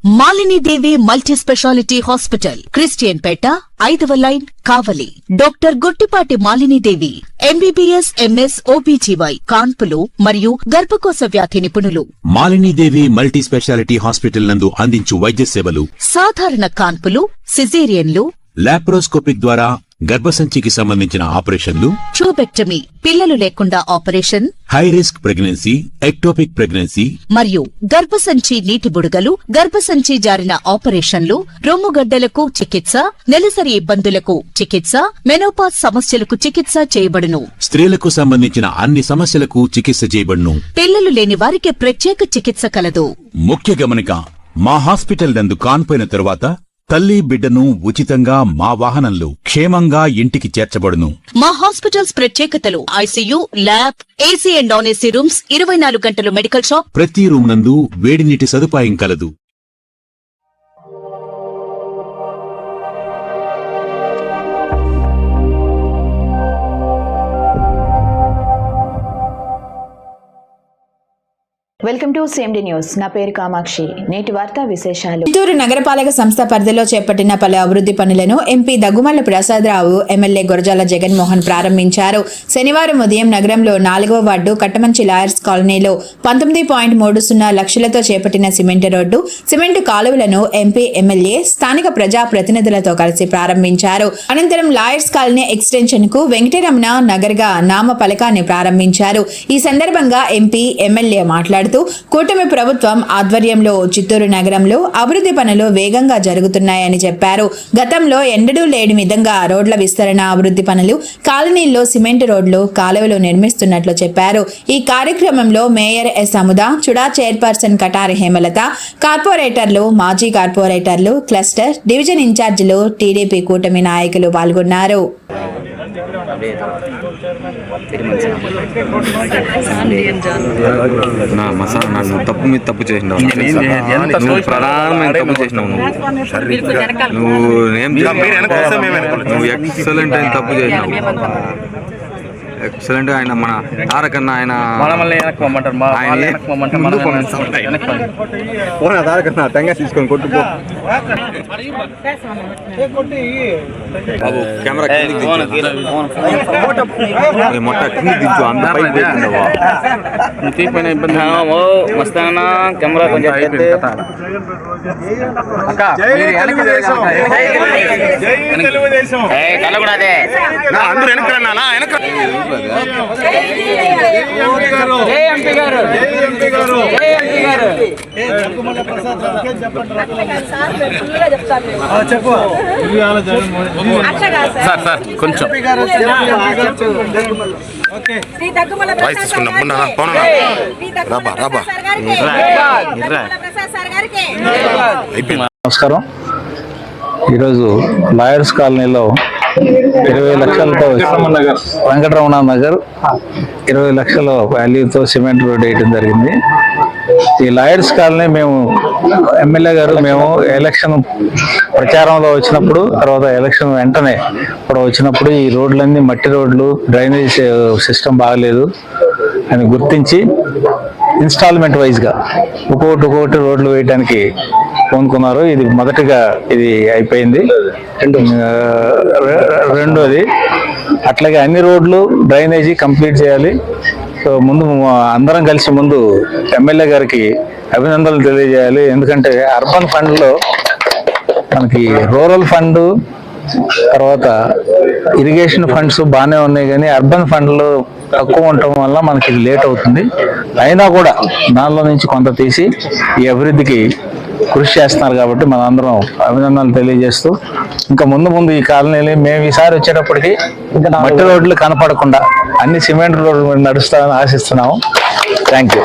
మాలిని దేవి multi speciality hospital, Christian పేట, 5వ line, కావలి. Doctor Guttipati Malini దేవి, MBBS, MS, OBGY, కాన్పులు మరియు గర్భకోశ వ్యాధి నిపుణులు. మాలిని దేవి మల్టీ స్పెషాలిటీ హాస్పిటల్ నందు అందించు వైద్య సేవలు: సాధారణ కాన్పులు, సిజేరియన్లు, లాప్రోస్కోపిక్ ద్వారా గర్భసంచికి సంబంధించిన ఆపరేషన్లు, ట్యూబెక్టమీ, పిల్లలు లేకుండా operation, high risk pregnancy, ectopic pregnancy మరియు గర్భసంచి నీటి బుడగలు, గర్భసంచి జారిన ఆపరేషన్లు, రొమ్ముగడ్డలకు చికిత్స, నెలసరి ఇబ్బందులకు చికిత్స, మెనోపాజ్ సమస్యలకు చికిత్స చేయబడును. స్త్రీలకు సంబంధించిన అన్ని సమస్యలకు చికిత్స చేయబడును. పిల్లలు లేని వారికి ప్రత్యేక చికిత్స కలదు. ముఖ్య గమనిక: మా హాస్పిటల్ నందు కాన్పోయిన తరువాత తల్లి బిడ్డను ఉచితంగా మా వాహనంలో క్షేమంగా ఇంటికి చేర్చబడును. మా హాస్పిటల్స్ ప్రత్యేకతలు: ICU, lab, AC and non AC rooms, 24 గంటలు మెడికల్ షాప్, ప్రతి రూమ్ నందు వేడి నీటి సదుపాయం కలదు. వెల్కమ్ టు సేమ్డి న్యూస్. నా పేరు కామాక్షి. నేటి వార్తా విశేషాలు. చిత్తూరు నగరపాలక సంస్థ పరిధిలో చేపట్టిన పలు అభివృద్ధి పనులను ఎంపీ దగ్గుమల్ల ప్రసాదరావు, ఎమ్మెల్యే గురజాల జగన్మోహన్ ప్రారంభించారు. శనివారం ఉదయం నగరంలో 4వ వార్డు కట్టమంచి లాయర్స్ కాలనీలో 19.30 లక్షలతో చేపట్టిన సిమెంట్ రోడ్డు, సిమెంట్ కాలువలను ఎంపీ, ఎమ్మెల్యే, స్థానిక ప్రజా ప్రతినిధులతో కలిసి ప్రారంభించారు. అనంతరం లాయర్స్ కాలనీ ఎక్స్టెన్షన్ కు వెంకటరమణ నగర్గా నామ ఫలకాన్ని ప్రారంభించారు. ఈ సందర్భంగా ఎంపీ, ఎమ్మెల్యే మాట్లాడుతూ కూటమి ప్రభుత్వం ఆధ్వర్యంలో చిత్తూరు నగరంలో అభివృద్ధి పనులు వేగంగా జరుగుతున్నాయని చెప్పారు. గతంలో ఎన్నడూ లేని విధంగా రోడ్ల విస్తరణ, అభివృద్ధి పనులు, కాలనీల్లో సిమెంట్ రోడ్లు, కాలువలు నిర్మిస్తున్నట్లు చెప్పారు. ఈ కార్యక్రమంలో mayor S Amuda, Chuda chairperson Katari Hemalatha, కార్పొరేటర్లు, మాజీ కార్పొరేటర్లు, క్లస్టర్, డివిజన్ ఇన్ఛార్జీలు, టీడీపీ కూటమి నాయకులు పాల్గొన్నారు. తప్పు మీద తప్పు చేసినావు, ప్రధానమైన తప్పు చేసినావు. నువ్వు ఎక్సలెంట్ అయిన తప్పు చేసినావు. ఎక్సలెంట్. ఆయన మన తారకన్న ఆయన తీసుకొని కొట్టుకో కెమెరా మొట్ట కింది దించు. అంత పైకి పోతుండవా వస్తానా కెమెరా కొంచెం కళ్ళ కూడా అదే అందరూ వెనక కొంచెం నమస్కారం. ఈరోజు లాయర్స్ కాలనీలో 20 లక్షలతో వెంకటరమణ నగర్ 20 లక్షల వాల్యూతో సిమెంట్ రోడ్ వేయడం జరిగింది. ఈ లాయర్స్ కాలనీ మేము ఎమ్మెల్యే గారు మేము ఎలక్షన్ ప్రచారంలో వచ్చినప్పుడు, తర్వాత ఎలక్షన్ వెంటనే ఇప్పుడు వచ్చినప్పుడు ఈ రోడ్లన్నీ మట్టి రోడ్లు, డ్రైనేజ్ సిస్టమ్ బాగలేదు అని గుర్తించి ఇన్స్టాల్మెంట్ వైజ్గా ఒక్కొక్కటి రోడ్లు వేయడానికి పూనుకున్నారు. ఇది మొదటిగా ఇది అయిపోయింది. రెండోది అట్లాగే అన్ని రోడ్లు, డ్రైనేజీ కంప్లీట్ చేయాలి. సో ముందు అందరం కలిసి ముందు ఎమ్మెల్యే గారికి అభినందనలు తెలియజేయాలి. ఎందుకంటే అర్బన్ ఫండ్లో మనకి రూరల్ ఫండ్, తర్వాత ఇరిగేషన్ ఫండ్స్ బాగానే ఉన్నాయి, కానీ అర్బన్ ఫండ్లు తక్కువ ఉండటం వల్ల మనకి లేట్ అవుతుంది. అయినా కూడా దానిలో నుంచి కొంత తీసి ఈ అభివృద్ధికి కృషి చేస్తున్నారు కాబట్టి మనందరం అభినందనలు తెలియజేస్తూ, ఇంకా ముందు ఈ కాలనీలు మేము ఈసారి వచ్చేటప్పటికి మట్టి రోడ్లు కనపడకుండా అన్ని సిమెంట్ రోడ్లు నడుస్తామని ఆశిస్తున్నాము. Thank you.